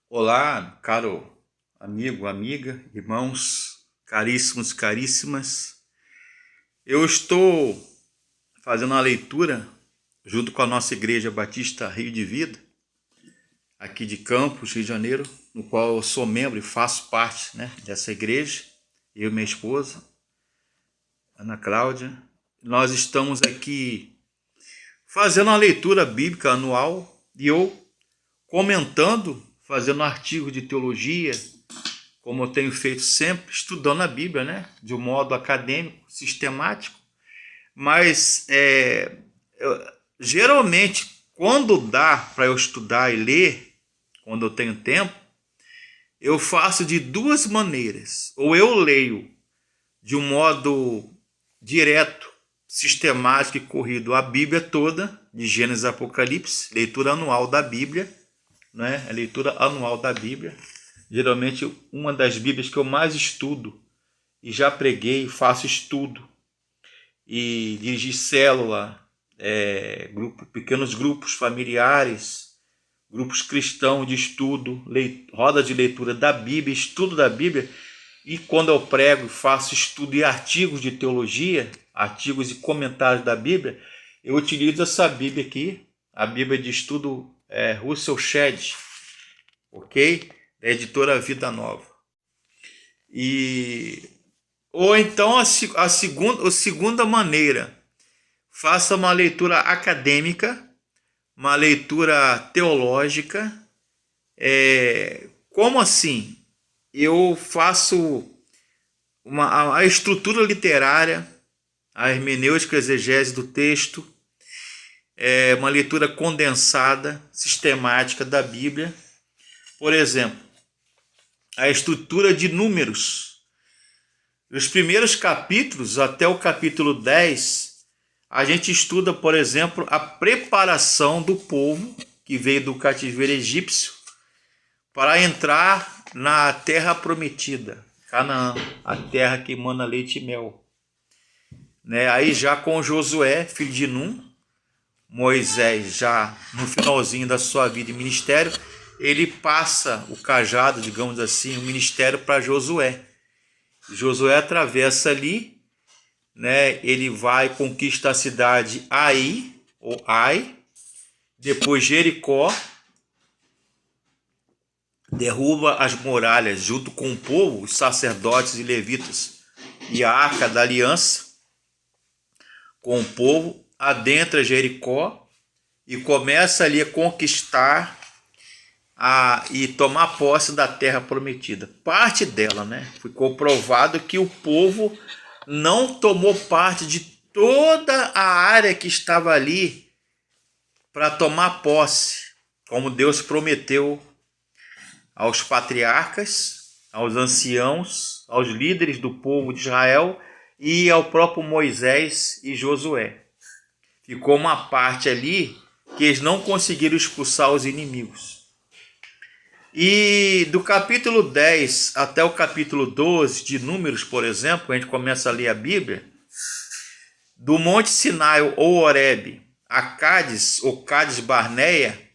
Olá, caro amigo, amiga, irmãos, caríssimos, caríssimas. Eu estou fazendo uma leitura junto com a nossa Igreja Batista Rio de Vida, aqui de Campos, Rio de Janeiro, no qual eu sou membro e faço parte, dessa igreja, eu e minha esposa, Ana Cláudia. Nós estamos aqui fazendo uma leitura bíblica anual e eu comentando, fazendo artigos de teologia, como eu tenho feito sempre, estudando a Bíblia, de um modo acadêmico, sistemático. Mas geralmente, quando dá para eu estudar e ler, quando eu tenho tempo, eu faço de duas maneiras. Ou eu leio de um modo direto, sistemático e corrido a Bíblia toda, de Gênesis a Apocalipse, leitura anual da Bíblia, a leitura anual da Bíblia. Geralmente uma das Bíblias que eu mais estudo, e já preguei, faço estudo, e dirigi célula, pequenos grupos familiares, grupos cristãos de estudo, roda de leitura da Bíblia, estudo da Bíblia. E quando eu prego, faço estudo e artigos de teologia, artigos e comentários da Bíblia, eu utilizo essa Bíblia aqui, a Bíblia de estudo Russell Shedd, ok? Da editora Vida Nova. Ou então a segunda maneira, faça uma leitura acadêmica, uma leitura teológica. Como assim? Eu faço a estrutura literária, a hermenêutica, a exegese do texto, uma leitura condensada, sistemática da Bíblia. Por exemplo, a estrutura de Números. Os primeiros capítulos, até o capítulo 10, a gente estuda, por exemplo, a preparação do povo que veio do cativeiro egípcio para entrar na terra prometida, Canaã, a terra que emana leite e mel. Aí já com Josué, filho de Num, Moisés já no finalzinho da sua vida e ministério, ele passa o cajado, digamos assim, o ministério para Josué. Josué atravessa ali, ele vai conquistar a cidade Ai, depois Jericó, derruba as muralhas junto com o povo, os sacerdotes e levitas, e a arca da aliança com o povo, adentra Jericó e começa ali a conquistar e tomar posse da terra prometida. Parte dela, ficou provado que o povo não tomou parte de toda a área que estava ali para tomar posse, como Deus prometeu aos patriarcas, aos anciãos, aos líderes do povo de Israel e ao próprio Moisés e Josué. Ficou uma parte ali que eles não conseguiram expulsar os inimigos. E do capítulo 10 até o capítulo 12 de Números, por exemplo, a gente começa a ler a Bíblia, do Monte Sinai ou Horebe a Cádiz ou Cádiz Barneia,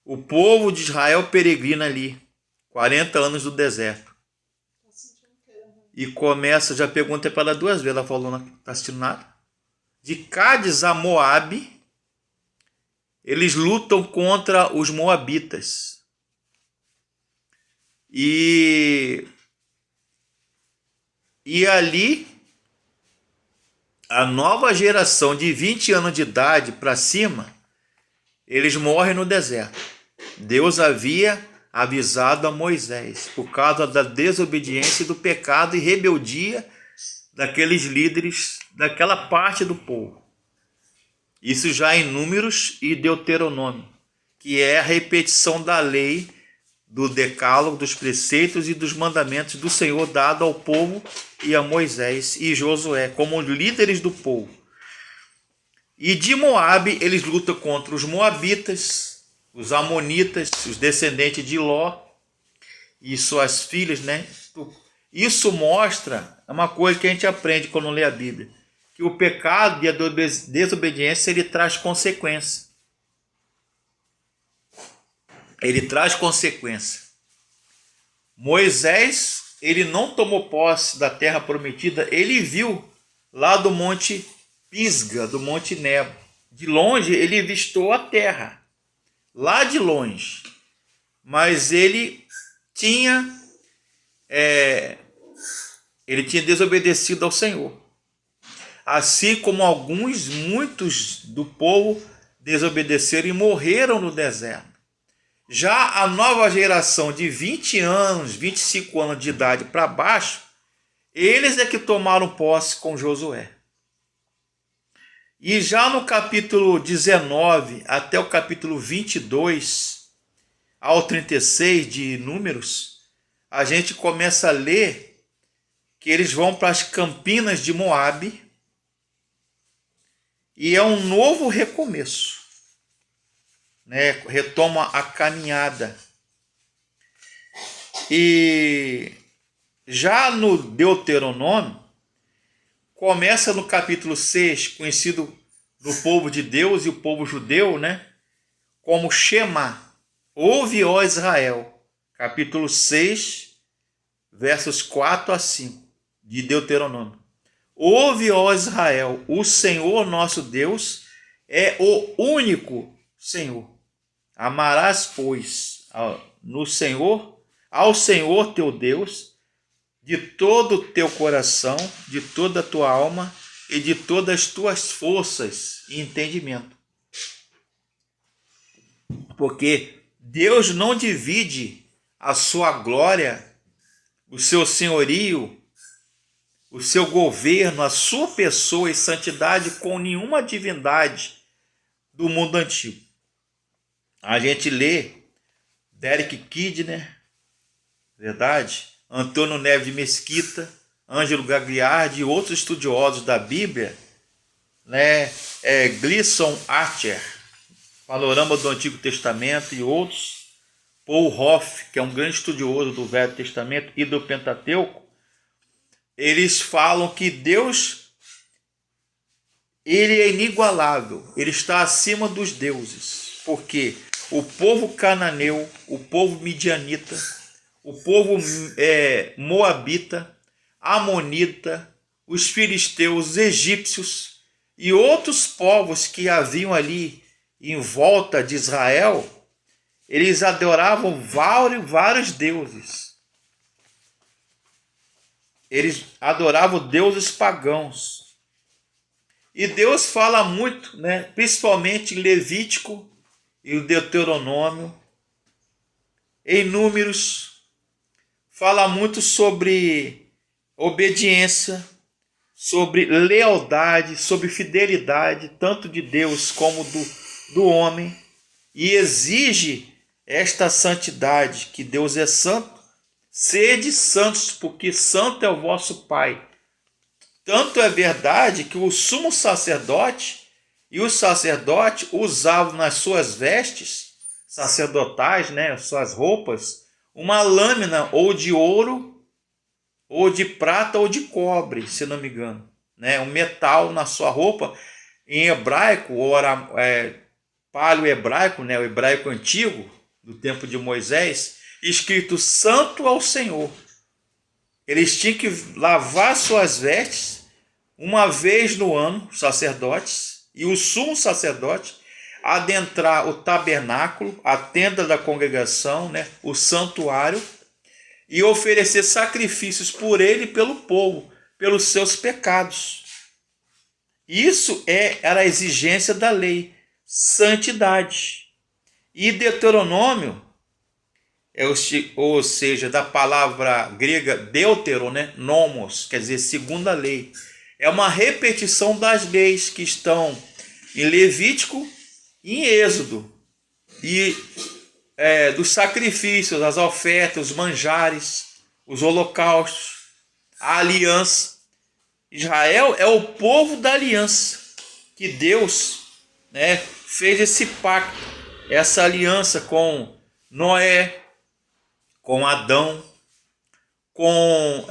o povo de Israel peregrina ali, 40 anos do deserto. E começa, já perguntei para ela duas vezes, ela falou, não está assistindo nada. De Cádiz a Moabe, eles lutam contra os moabitas. E ali, a nova geração de 20 anos de idade para cima, eles morrem no deserto. Deus havia avisado a Moisés por causa da desobediência, do pecado e rebeldia daqueles líderes, daquela parte do povo. Isso já em Números e Deuteronômio, que é a repetição da lei, do decálogo, dos preceitos e dos mandamentos do Senhor dado ao povo e a Moisés e Josué como líderes do povo. E de Moabe eles lutam contra os moabitas, os amonitas, os descendentes de Ló e suas filhas, Isso mostra uma coisa que a gente aprende quando lê a Bíblia, que o pecado e a desobediência ele traz consequências. ele traz consequência. Moisés, ele não tomou posse da terra prometida, ele viu lá do monte Pisga, do monte Nebo. De longe ele vistou a terra, lá de longe. Mas ele tinha desobedecido ao Senhor. Assim como muitos do povo desobedeceram e morreram no deserto. Já a nova geração de 20 anos, 25 anos de idade para baixo, eles é que tomaram posse com Josué. E já no capítulo 19 até o capítulo 22 ao 36 de Números, a gente começa a ler que eles vão para as campinas de Moabe e é um novo recomeço. Retoma a caminhada. E já no Deuteronômio, começa no capítulo 6, conhecido do povo de Deus e o povo judeu, como Shema. Ouve, ó Israel. Capítulo 6, versos 4 a 5, de Deuteronômio. Ouve, ó Israel, o Senhor nosso Deus é o único Senhor. Amarás, pois, ao Senhor teu Deus, de todo o teu coração, de toda a tua alma e de todas as tuas forças e entendimento. Porque Deus não divide a sua glória, o seu senhorio, o seu governo, a sua pessoa e santidade com nenhuma divindade do mundo antigo. A gente lê Derek Kidner, verdade? Antônio Neves de Mesquita, Ângelo Gagliardi e outros estudiosos da Bíblia, Gleason Archer, Panorama do Antigo Testamento e outros, Paul Hoff, que é um grande estudioso do Velho Testamento e do Pentateuco, eles falam que Deus, ele é inigualável, ele está acima dos deuses, porque o povo cananeu, o povo midianita, o povo moabita, amonita, os filisteus, os egípcios e outros povos que haviam ali em volta de Israel, eles adoravam vários deuses. Eles adoravam deuses pagãos. E Deus fala muito, principalmente em Levítico e o Deuteronômio, em Números, fala muito sobre obediência, sobre lealdade, sobre fidelidade, tanto de Deus como do homem, e exige esta santidade, que Deus é santo, sede santos, porque santo é o vosso Pai. Tanto é verdade que o sumo sacerdote e o sacerdote usavam nas suas vestes sacerdotais, suas roupas, uma lâmina ou de ouro, ou de prata, ou de cobre, se não me engano. Um metal na sua roupa, em hebraico, ou paleo-hebraico, o hebraico antigo, do tempo de Moisés, escrito Santo ao Senhor. Eles tinham que lavar suas vestes uma vez no ano, sacerdotes, e o sumo sacerdote adentrar o tabernáculo, a tenda da congregação, o santuário, e oferecer sacrifícios por ele e pelo povo, pelos seus pecados. Isso era a exigência da lei, santidade. E Deuteronômio, ou seja, da palavra grega deuteron, nomos, quer dizer, segunda lei, é uma repetição das leis que estão em Levítico e em Êxodo, e dos sacrifícios, as ofertas, os manjares, os holocaustos, a aliança. Israel é o povo da aliança, que Deus fez esse pacto, essa aliança com Noé, com Adão, com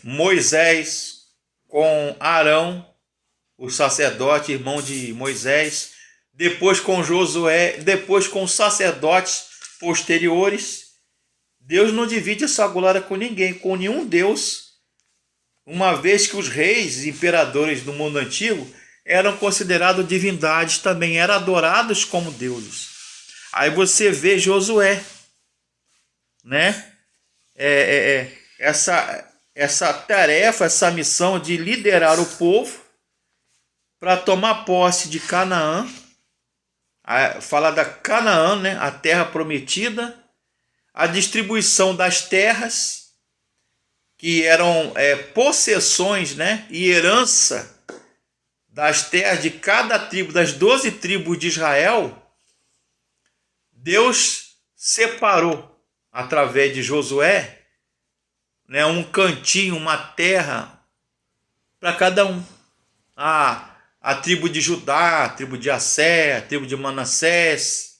Moisés, com Arão, o sacerdote, irmão de Moisés, depois com Josué, depois com os sacerdotes posteriores. Deus não divide a sua glória com ninguém, com nenhum Deus, uma vez que os reis e imperadores do mundo antigo eram considerados divindades também, eram adorados como deuses. Aí você vê Josué, né? Essa tarefa, essa missão de liderar o povo para tomar posse de Canaã, fala da Canaã, né? A terra prometida, a distribuição das terras, que eram possessões, né? E herança das terras de cada tribo, das 12 tribos de Israel. Deus separou, através de Josué, né, um cantinho, uma terra para cada um. A tribo de Judá, a tribo de Assé, a tribo de Manassés,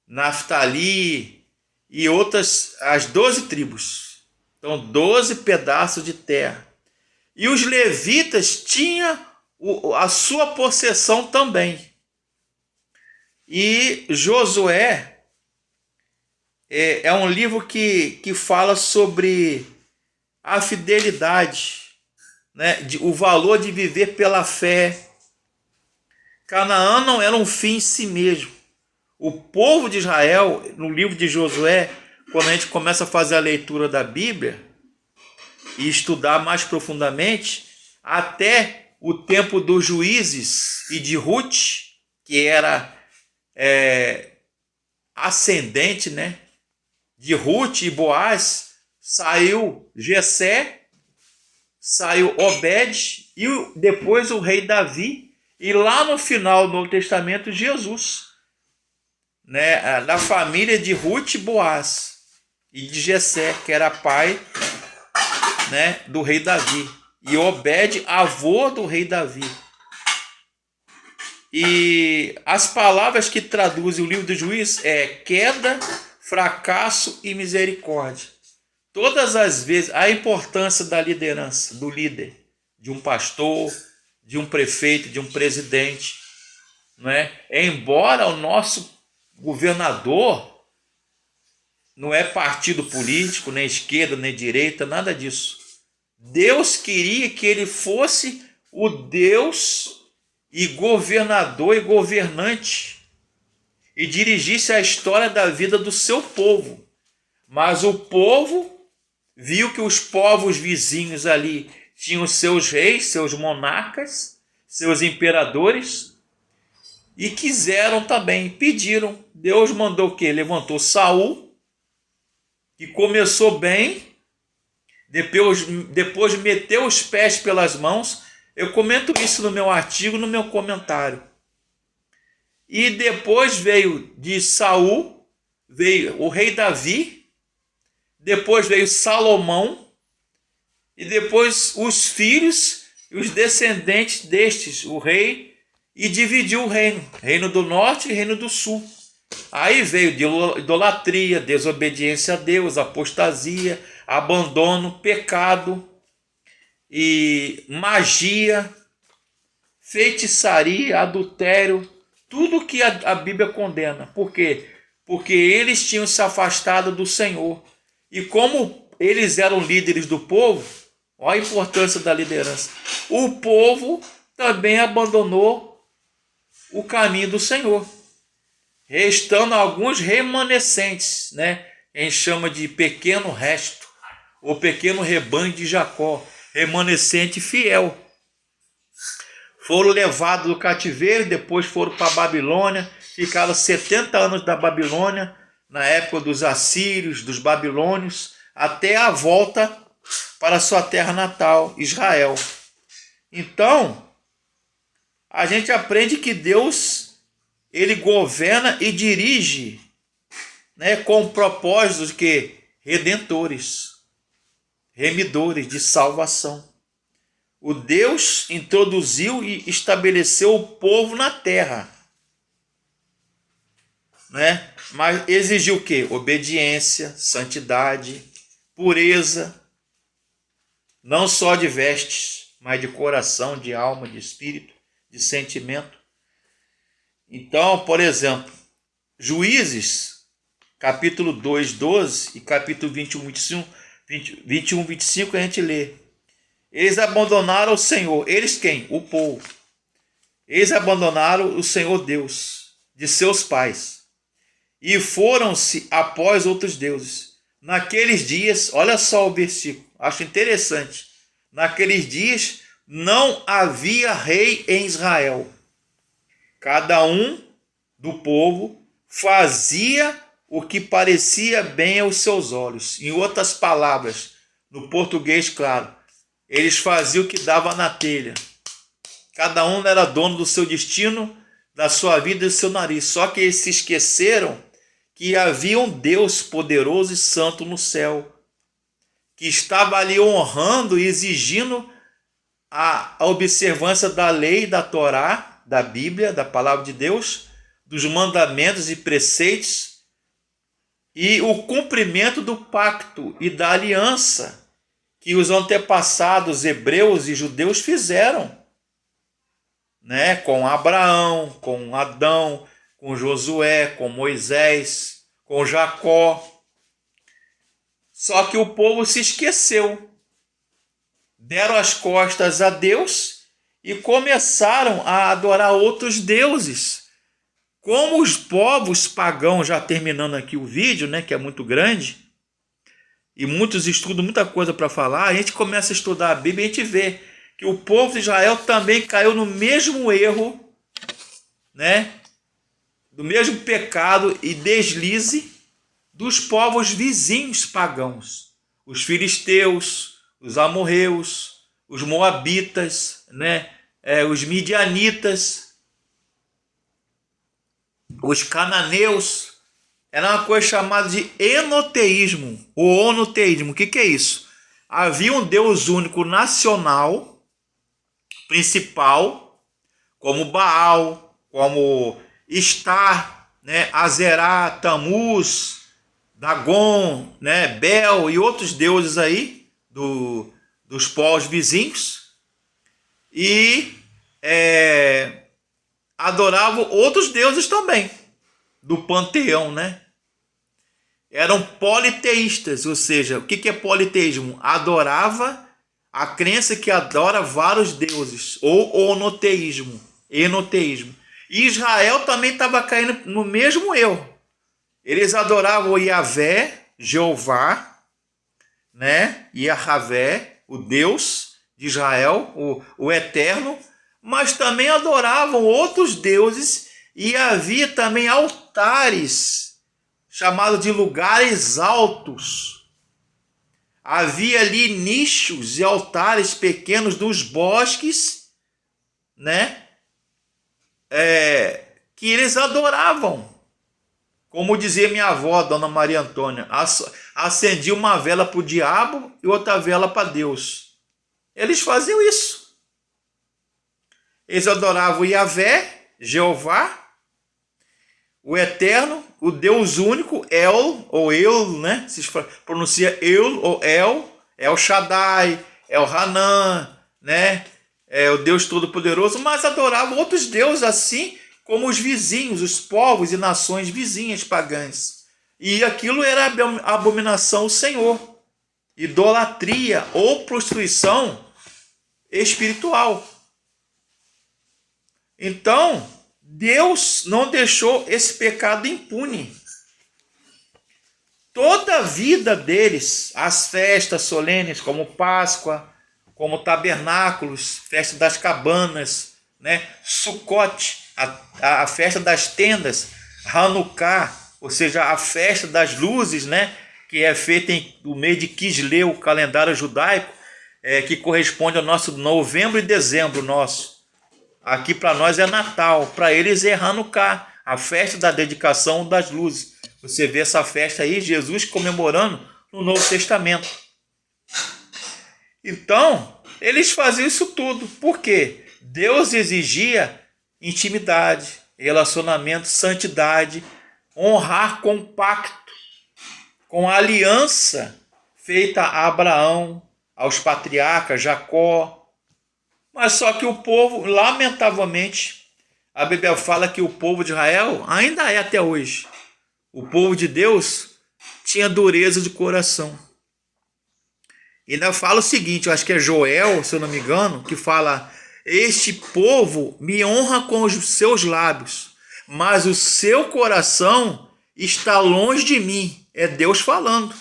Naftali e outras, as 12 tribos. Então, 12 pedaços de terra. E os levitas tinham a sua possessão também. E Josué é um livro que fala sobre a fidelidade, né? O valor de viver pela fé. Canaã não era um fim em si mesmo. O povo de Israel, no livro de Josué, quando a gente começa a fazer a leitura da Bíblia e estudar mais profundamente, até o tempo dos juízes e de Ruth, que era ascendente, né? De Ruth e Boaz, saiu Jessé, saiu Obed e depois o rei Davi, e lá no final do Novo Testamento Jesus, né? Da família de Ruth e Boaz e de Jessé, que era pai, né, do rei Davi, e Obed, avô do rei Davi. E as palavras que traduzem o livro do Juiz é queda, fracasso e misericórdia. Todas as vezes, a importância da liderança, do líder, de um pastor, de um prefeito, de um presidente, não é? Embora o nosso governador não é partido político, nem esquerda, nem direita, nada disso. Deus queria que ele fosse o Deus e governador e governante, e dirigisse a história da vida do seu povo. Mas o povo viu que os povos vizinhos ali tinham seus reis, seus monarcas, seus imperadores, e quiseram também, pediram. Deus mandou o quê? Levantou Saul, que começou bem, depois meteu os pés pelas mãos. Eu comento isso no meu artigo, no meu comentário. E depois veio de Saul, veio o rei Davi, depois veio Salomão, e depois os filhos e os descendentes destes, o rei, e dividiu o reino, reino do norte e reino do sul. Aí veio de idolatria, desobediência a Deus, apostasia, abandono, pecado, e magia, feitiçaria, adultério, tudo que a Bíblia condena. Por quê? Porque eles tinham se afastado do Senhor. E como eles eram líderes do povo, olha a importância da liderança. O povo também abandonou o caminho do Senhor, restando alguns remanescentes, né? A gente chama de pequeno resto, ou pequeno rebanho de Jacó, remanescente fiel. Foram levados do cativeiro, depois foram para a Babilônia, ficaram 70 anos da Babilônia, na época dos assírios, dos babilônios, até a volta para sua terra natal, Israel. Então, a gente aprende que Deus, ele governa e dirige, né, com propósitos que redentores, remidores de salvação. O Deus introduziu e estabeleceu o povo na terra, né? Mas exigiu o quê? Obediência, santidade, pureza, não só de vestes, mas de coração, de alma, de espírito, de sentimento. Então, por exemplo, Juízes capítulo 2, 12 e capítulo 21, 25, a gente lê. Eles abandonaram o Senhor. Eles quem? O povo. Eles abandonaram o Senhor Deus de seus pais e foram-se após outros deuses. Naqueles dias, olha só o versículo, acho interessante. Naqueles dias não havia rei em Israel. Cada um do povo fazia o que parecia bem aos seus olhos. Em outras palavras, no português, claro, eles faziam o que dava na telha. Cada um era dono do seu destino, da sua vida e do seu nariz. Só que eles se esqueceram que havia um Deus poderoso e santo no céu, que estava ali honrando e exigindo a observância da lei, da Torá, da Bíblia, da palavra de Deus, dos mandamentos e preceitos, e o cumprimento do pacto e da aliança que os antepassados hebreus e judeus fizeram, né? Com Abraão, com Adão, com Josué, com Moisés, com Jacó. Só que o povo se esqueceu, deram as costas a Deus e começaram a adorar outros deuses. Como os povos pagãos, já terminando aqui o vídeo, né, que é muito grande, e muitos estudam muita coisa para falar, a gente começa a estudar a Bíblia e a gente vê que o povo de Israel também caiu no mesmo erro, né, do mesmo pecado e deslize dos povos vizinhos pagãos, os filisteus, os amorreus, os moabitas, né, os midianitas, os cananeus. Era uma coisa chamada de enoteísmo, ou onoteísmo. O que é isso? Havia um Deus único nacional, principal, como Baal, como Estar, né, Azerá, Tamuz, Dagon, né, Bel e outros deuses aí dos povos vizinhos, e adoravam outros deuses também do panteão, né? Eram politeístas, ou seja, o que é politeísmo? Adorava a crença que adora vários deuses, ou onoteísmo, enoteísmo. E Israel também estava caindo no mesmo erro. Eles adoravam Yahvé, Jeová, né? Yahvé, o Deus de Israel, o Eterno, mas também adoravam outros deuses e havia também altares, chamados de lugares altos. Havia ali nichos e altares pequenos dos bosques, né? Que eles adoravam. Como dizia minha avó, Dona Maria Antônia, acendia uma vela para o diabo e outra vela para Deus. Eles faziam isso. Eles adoravam Yahvé, Jeová, o Eterno, o Deus único, El, ou El, né? Se pronuncia El ou El Shaddai, El Hanan, né? O Deus Todo-Poderoso, mas adoravam outros deuses assim como os vizinhos, os povos e nações vizinhas pagãs. E aquilo era abominação ao Senhor, idolatria ou prostituição espiritual. Então, Deus não deixou esse pecado impune. Toda a vida deles, as festas solenes, como Páscoa, como tabernáculos, festa das cabanas, né? Sucote, a festa das tendas, Hanukkah, ou seja, a festa das luzes, né? Que é feita no mês de Quisleu, o calendário judaico, que corresponde ao nosso novembro e dezembro nosso. Aqui para nós é Natal, para eles é Hanukkah, a festa da dedicação das luzes. Você vê essa festa aí, Jesus comemorando no Novo Testamento. Então, eles faziam isso tudo. Por quê? Deus exigia intimidade, relacionamento, santidade, honrar com pacto, com a aliança feita a Abraão, aos patriarcas, Jacó. Mas só que o povo, lamentavelmente, a Bíblia fala que o povo de Israel ainda é até hoje O povo de Deus tinha dureza de coração. E ainda fala o seguinte, eu acho que é Joel, se eu não me engano, que fala: este povo me honra com os seus lábios, mas o seu coração está longe de mim. É Deus falando.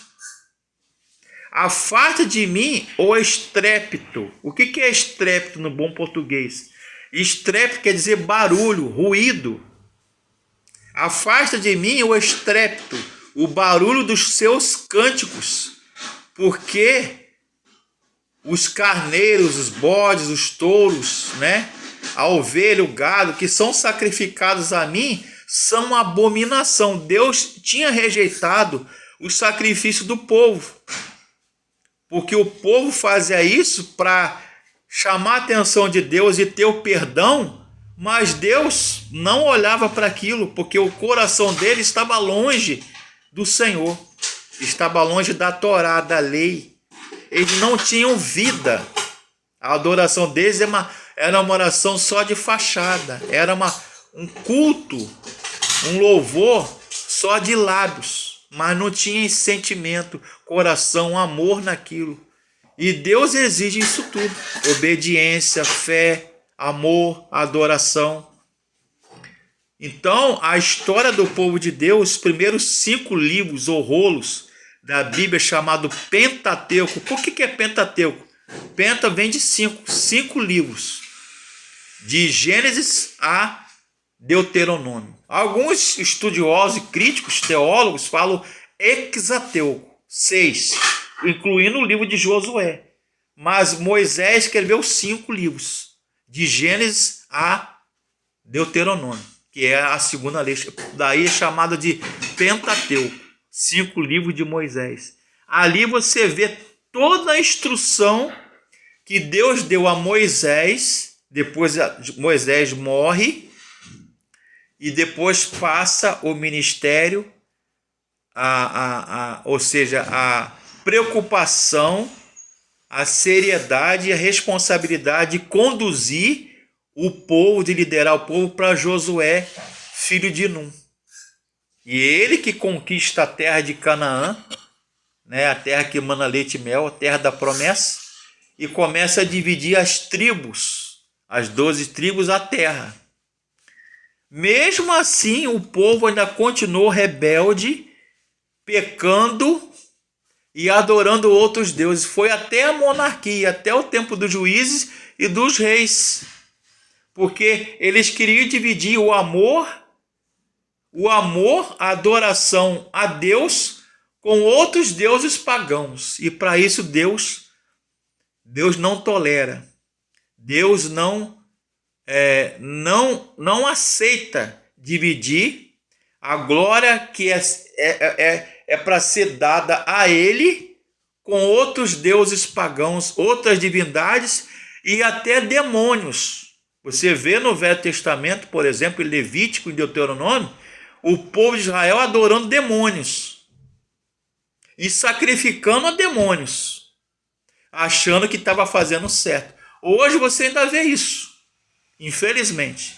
Afasta de mim o estrépito. O que é estrépito no bom português? Estrépito quer dizer barulho, ruído. Afasta de mim o estrépito, o barulho dos seus cânticos, porque os carneiros, os bodes, os touros, né? A ovelha, o gado, que são sacrificados a mim, são uma abominação. Deus tinha rejeitado o sacrifício do povo, porque o povo fazia isso para chamar a atenção de Deus e ter o perdão, mas Deus não olhava para aquilo, porque o coração dele estava longe do Senhor, estava longe da Torá, da lei. Eles não tinham vida. A adoração deles era uma oração só de fachada. Era um culto, um louvor só de lábios. Mas não tinha sentimento, coração, amor naquilo. E Deus exige isso tudo. Obediência, fé, amor, adoração. Então, a história do povo de Deus, os primeiros 5 livros ou rolos da Bíblia, chamado Pentateuco. Por que é Pentateuco? Penta vem de 5 livros, de Gênesis a Deuteronômio. Alguns estudiosos e críticos, teólogos, falam Hexateuco, 6, incluindo o livro de Josué. Mas Moisés escreveu 5 livros, de Gênesis a Deuteronômio, que é a segunda lei, daí é chamada de Pentateuco. 5 livros de Moisés. Ali você vê toda a instrução que Deus deu a Moisés. Depois Moisés morre e depois passa o ministério, ou seja, a preocupação, a seriedade e a responsabilidade de conduzir o povo, de liderar o povo, para Josué, filho de Num. E ele que conquista a terra de Canaã, né, a terra que emana leite e mel, a terra da promessa, e começa a dividir as tribos, as 12 tribos, a terra. Mesmo assim, o povo ainda continuou rebelde, pecando e adorando outros deuses. Foi até a monarquia, até o tempo dos juízes e dos reis, porque eles queriam dividir o amor, a adoração a Deus com outros deuses pagãos. E para isso Deus não tolera. Deus não aceita dividir a glória que é para ser dada a Ele com outros deuses pagãos, outras divindades e até demônios. Você vê no Velho Testamento, por exemplo, em Levítico e Deuteronômio, o povo de Israel adorando demônios e sacrificando a demônios, achando que estava fazendo certo. Hoje você ainda vê isso, infelizmente.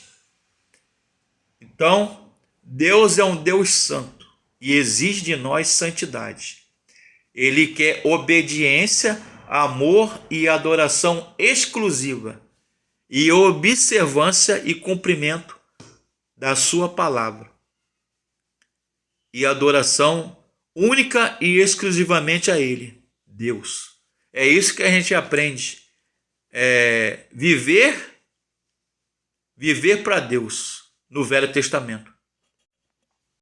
Então, Deus é um Deus santo e exige de nós santidade. Ele quer obediência, amor e adoração exclusiva, e observância e cumprimento da sua palavra, e adoração única e exclusivamente a Ele, Deus. É isso que a gente aprende. Viver para Deus no Velho Testamento.